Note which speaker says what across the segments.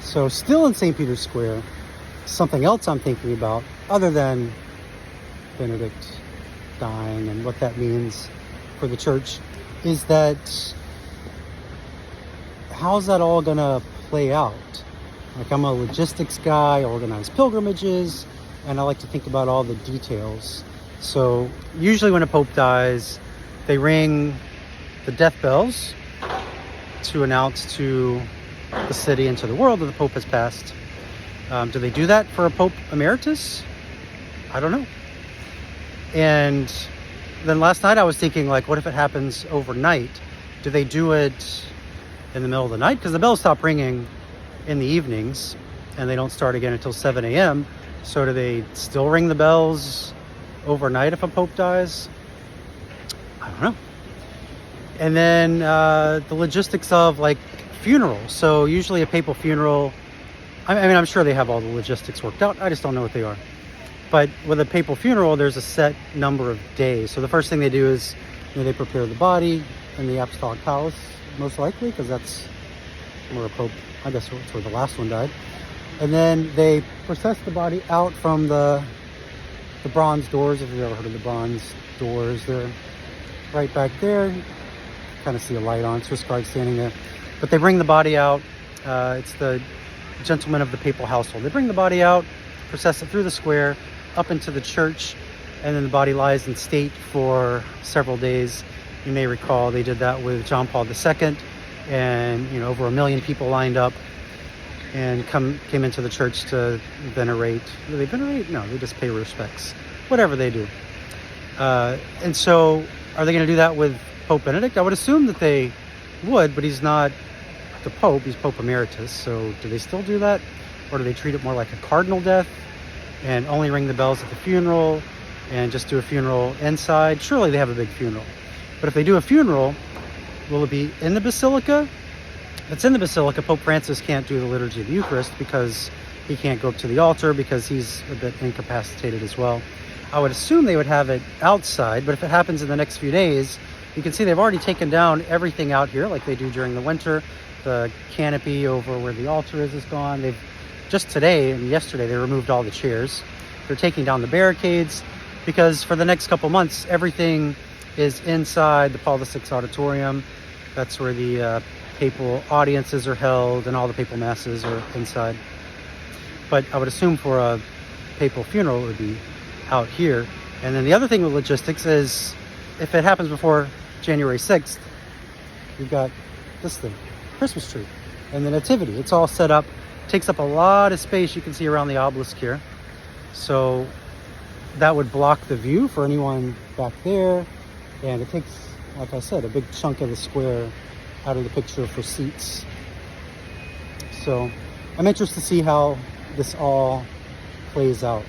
Speaker 1: So still in St. Peter's Square, something else I'm thinking about, other than Benedict dying and what that means for the church, is that how's that all gonna play out? Like, I'm a logistics guy, I organize pilgrimages, and I like to think about all the details. So usually when a pope dies, they ring the death bells to announce to the city and to the world that the pope has passed. Do they do that for a pope emeritus? I don't know. And then last night I was thinking, like, what if it happens overnight? Do they do it in the middle of the night? Because the bells stop ringing in the evenings and they don't start again until 7 a.m. So do they still ring the bells overnight if a pope dies? I don't know. And then the logistics of, like, funerals. So usually a papal funeral, I mean, I'm sure they have all the logistics worked out. I just don't know what they are. But with a papal funeral, there's a set number of days. So the first thing they do is, they prepare the body in the Apostolic Palace, most likely, because that's where a pope, I guess that's where the last one died. And then they process the body out from the bronze doors. If you've ever heard of the bronze doors, they're right back there. Kind of see a light on, Swiss Guard standing there. But they bring the body out. It's the gentlemen of the papal household. They bring the body out, process it through the square, up into the church, and then the body lies in state for several days. You may recall they did that with John Paul II, and over 1 million people lined up and came into the church to venerate. Do they venerate? No, they just pay respects. Whatever they do. And so, are they going to do that with Pope Benedict? I would assume that they would, but he's not the Pope. He's Pope Emeritus. So, do they still do that, or do they treat it more like a cardinal death and only ring the bells at the funeral and just do a funeral inside? Surely they have a big funeral. But if they do a funeral, will it be in the basilica? If it's in the basilica, Pope Francis can't do the liturgy of the Eucharist because he can't go up to the altar because he's a bit incapacitated as well. I would assume they would have it outside, but if it happens in the next few days, you can see they've already taken down everything out here like they do during the winter. The canopy over where the altar is gone. They've just today and yesterday they removed all the chairs. They're taking down the barricades because for the next couple months everything is inside the Paul VI auditorium. That's where the papal audiences are held and all the papal masses are inside. But I would assume for a papal funeral it would be out here. And then the other thing with logistics is if it happens before January 6th, you've got this thing, Christmas tree, and the Nativity. It's all set up, takes up a lot of space you can see around the obelisk here. So that would block the view for anyone back there. And it takes, like I said, a big chunk of the square out of the picture for seats. So I'm interested to see how this all plays out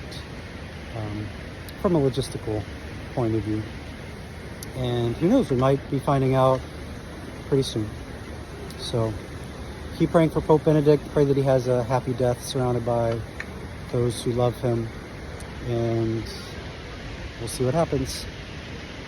Speaker 1: from a logistical point of view. And who knows, we might be finding out pretty soon. So keep praying for Pope Benedict. Pray that he has a happy death surrounded by those who love him. And we'll see what happens.